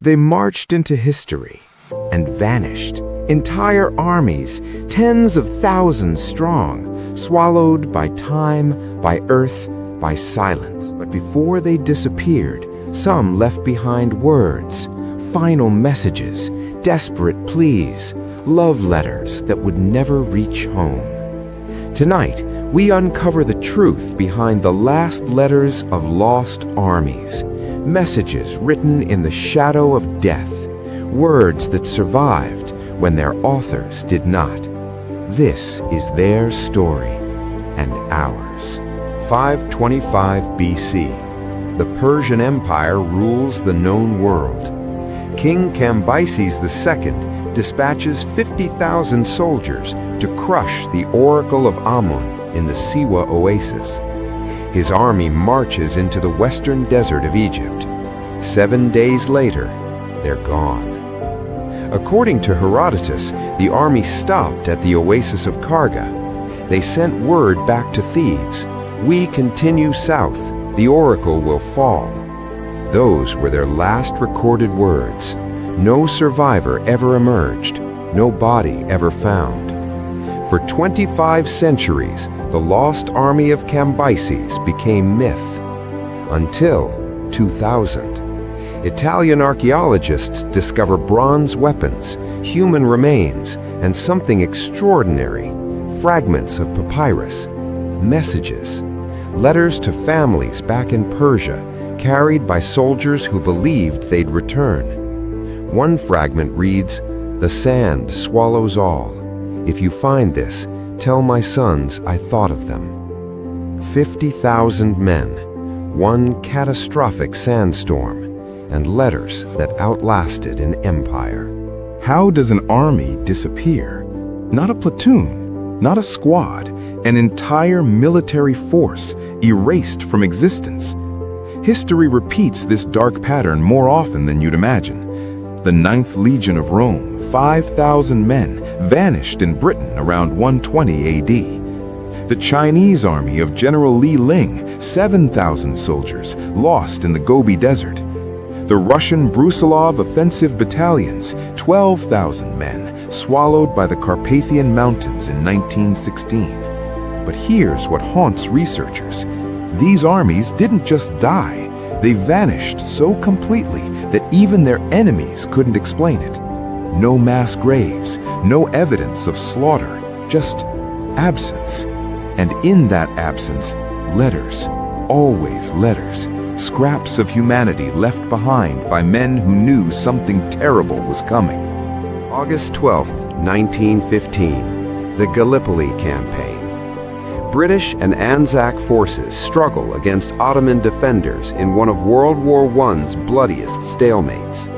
They marched into history and vanished. Entire armies, tens of thousands strong, swallowed by time, by earth, by silence. But before they disappeared, some left behind words, final messages, desperate pleas, love letters that would never reach home. Tonight, we uncover the truth behind the last letters of lost armies, messages written in the shadow of death, words that survived when their authors did not. This is their story and ours. 525 BC. The Persian Empire rules the known world. King Cambyses II dispatches 50,000 soldiers to crush the Oracle of Amun in the Siwa oasis. His army marches into the western desert of Egypt. 7 days later, they're gone. According to Herodotus, the army stopped at the oasis of Karga. They sent word back to Thebes, "We continue south, the oracle will fall." Those were their last recorded words. No survivor ever emerged, no body ever found. For 25 centuries, the lost army of Cambyses became myth. Until 2000. Italian archaeologists discover bronze weapons, human remains, and something extraordinary, fragments of papyrus, messages, letters to families back in Persia, carried by soldiers who believed they'd return. One fragment reads, "The sand swallows all. If you find this, tell my sons I thought of them." 50,000 men, one catastrophic sandstorm, and letters that outlasted an empire. How does an army disappear? Not a platoon, not a squad, an entire military force erased from existence. History repeats this dark pattern more often than you'd imagine. The 9th Legion of Rome, 5,000 men, vanished in Britain around 120 AD. The Chinese army of General Li Ling, 7,000 soldiers, lost in the Gobi Desert. The Russian Brusilov offensive battalions, 12,000 men, swallowed by the Carpathian Mountains in 1916. But here's what haunts researchers. These armies didn't just die. They vanished so completely that even their enemies couldn't explain it. No mass graves, no evidence of slaughter, just absence. And in that absence, letters, always letters. Scraps of humanity left behind by men who knew something terrible was coming. August 12, 1915, the Gallipoli Campaign. British and Anzac forces struggle against Ottoman defenders in one of World War I's bloodiest stalemates.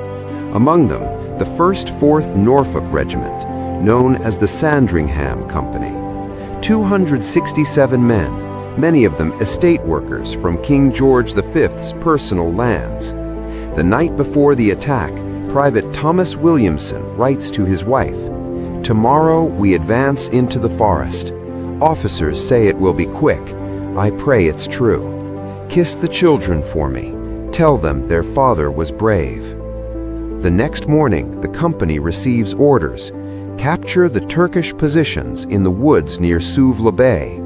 Among them, the 1st 4th Norfolk Regiment, known as the Sandringham Company. 267 men, many of them estate workers from King George V's personal lands. The night before the attack, Private Thomas Williamson writes to his wife, "Tomorrow we advance into the forest. Officers say it will be quick. I pray it's true. Kiss the children for me. Tell them their father was brave." The next morning, the company receives orders. Capture the Turkish positions in the woods near Suvla Bay.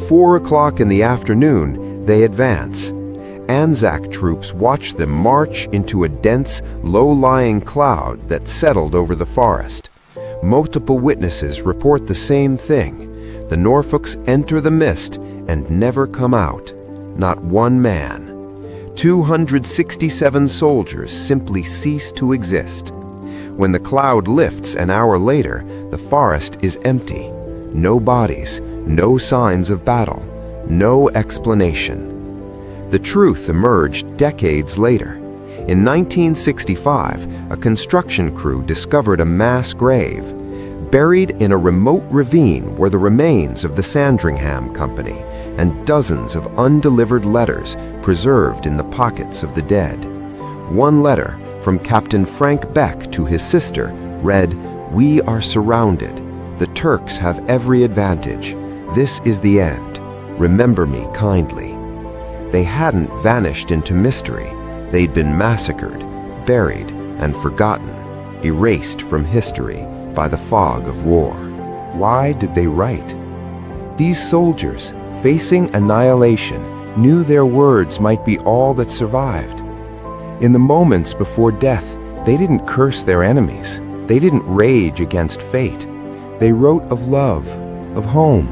4 o'clock in the afternoon, they advance. Anzac troops watch them march into a dense, low-lying cloud that settled over the forest. Multiple witnesses report the same thing. The Norfolks enter the mist and never come out. Not one man. 267 soldiers simply cease to exist. When the cloud lifts an hour later, the forest is empty. No bodies, no signs of battle, no explanation. The truth emerged decades later. In 1965, a construction crew discovered a mass grave. Buried in a remote ravine were the remains of the Sandringham Company and dozens of undelivered letters preserved in the pockets of the dead. One letter from Captain Frank Beck to his sister read, "We are surrounded. The Turks have every advantage. This is the end. Remember me kindly." They hadn't vanished into mystery. They'd been massacred, buried, and forgotten, erased from history by the fog of war. Why did they write? These soldiers, facing annihilation, knew their words might be all that survived. In the moments before death, they didn't curse their enemies. They didn't rage against fate. They wrote of love, of home,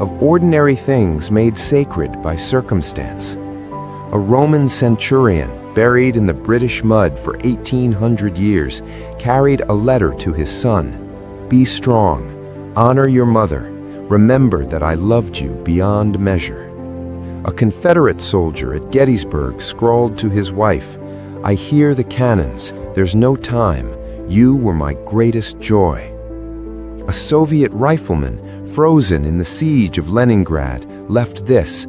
of ordinary things made sacred by circumstance. A Roman centurion, buried in the British mud for 1,800 years, carried a letter to his son. "Be strong, honor your mother, remember that I loved you beyond measure." A Confederate soldier at Gettysburg scrawled to his wife, "I hear the cannons, there's no time, you were my greatest joy." A Soviet rifleman, frozen in the siege of Leningrad, left this,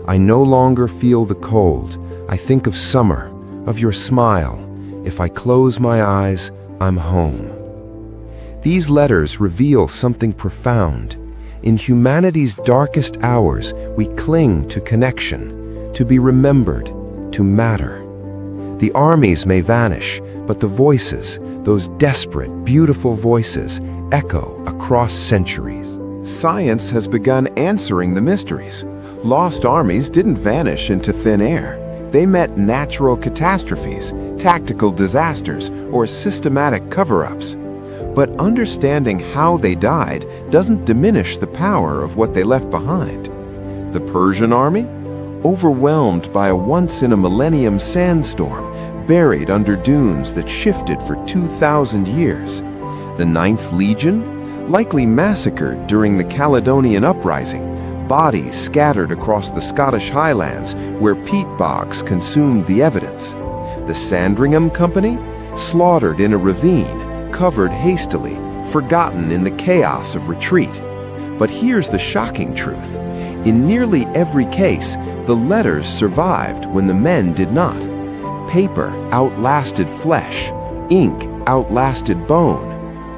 "I no longer feel the cold, I think of summer, of your smile. If I close my eyes, I'm home." These letters reveal something profound. In humanity's darkest hours, we cling to connection, to be remembered, to matter. The armies may vanish, but the voices, those desperate, beautiful voices, echo across centuries. Science has begun answering the mysteries. Lost armies didn't vanish into thin air. They met natural catastrophes, tactical disasters, or systematic cover-ups. But understanding how they died doesn't diminish the power of what they left behind. The Persian army? Overwhelmed by a once-in-a-millennium sandstorm, buried under dunes that shifted for 2,000 years. The 9th Legion? Likely massacred during the Caledonian Uprising, bodies scattered across the Scottish Highlands where peat bogs consumed the evidence. The Sandringham Company? Slaughtered in a ravine, covered hastily, forgotten in the chaos of retreat. But here's the shocking truth. In nearly every case, the letters survived when the men did not. Paper outlasted flesh. Ink outlasted bone.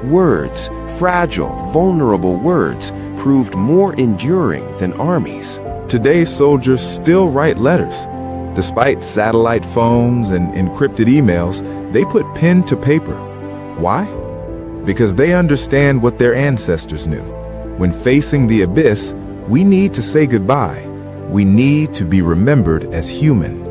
Words, fragile, vulnerable words, proved more enduring than armies. Today's soldiers still write letters. Despite satellite phones and encrypted emails, they put pen to paper. Why? Because they understand what their ancestors knew. When facing the abyss, we need to say goodbye. We need to be remembered as human.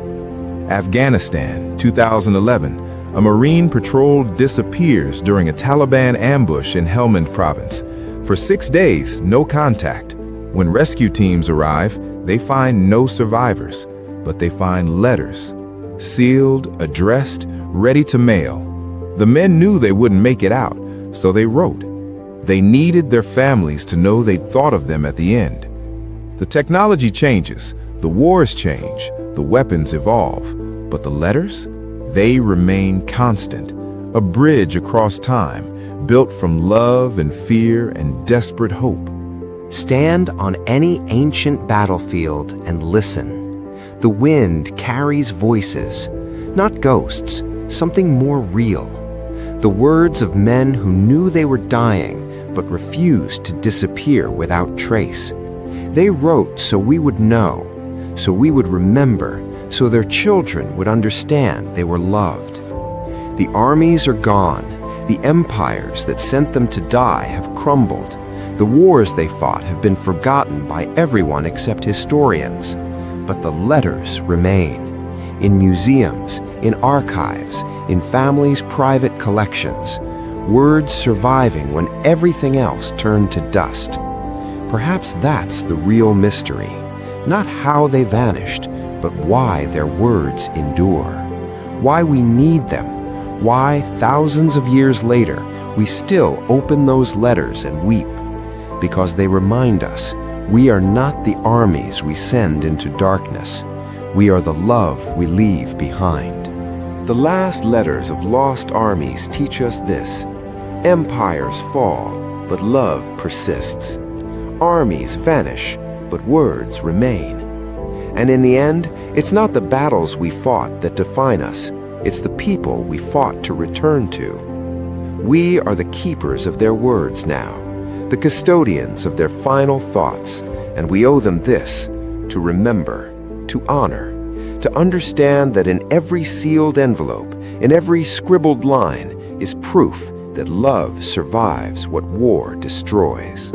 Afghanistan, 2011. A Marine patrol disappears during a Taliban ambush in Helmand province. For 6 days, no contact. When rescue teams arrive, they find no survivors, but they find letters, sealed, addressed, ready to mail. The men knew they wouldn't make it out, so they wrote. They needed their families to know they'd thought of them at the end. The technology changes, the wars change, the weapons evolve, but the letters? They remain constant, a bridge across time, built from love and fear and desperate hope. Stand on any ancient battlefield and listen. The wind carries voices, not ghosts, something more real. The words of men who knew they were dying but refused to disappear without trace. They wrote so we would know, so we would remember, so their children would understand they were loved. The armies are gone. The empires that sent them to die have crumbled. The wars they fought have been forgotten by everyone except historians. But the letters remain. In museums, in archives, in families' private collections. Words surviving when everything else turned to dust. Perhaps that's the real mystery. Not how they vanished, but why their words endure. Why we need them. Why, thousands of years later, we still open those letters and weep. Because they remind us we are not the armies we send into darkness. We are the love we leave behind. The last letters of lost armies teach us this. Empires fall, but love persists. Armies vanish, but words remain. And in the end, it's not the battles we fought that define us. It's the people we fought to return to. We are the keepers of their words now, the custodians of their final thoughts, and we owe them this, to remember, to honor, to understand that in every sealed envelope, In every scribbled line is proof that love survives what war destroys.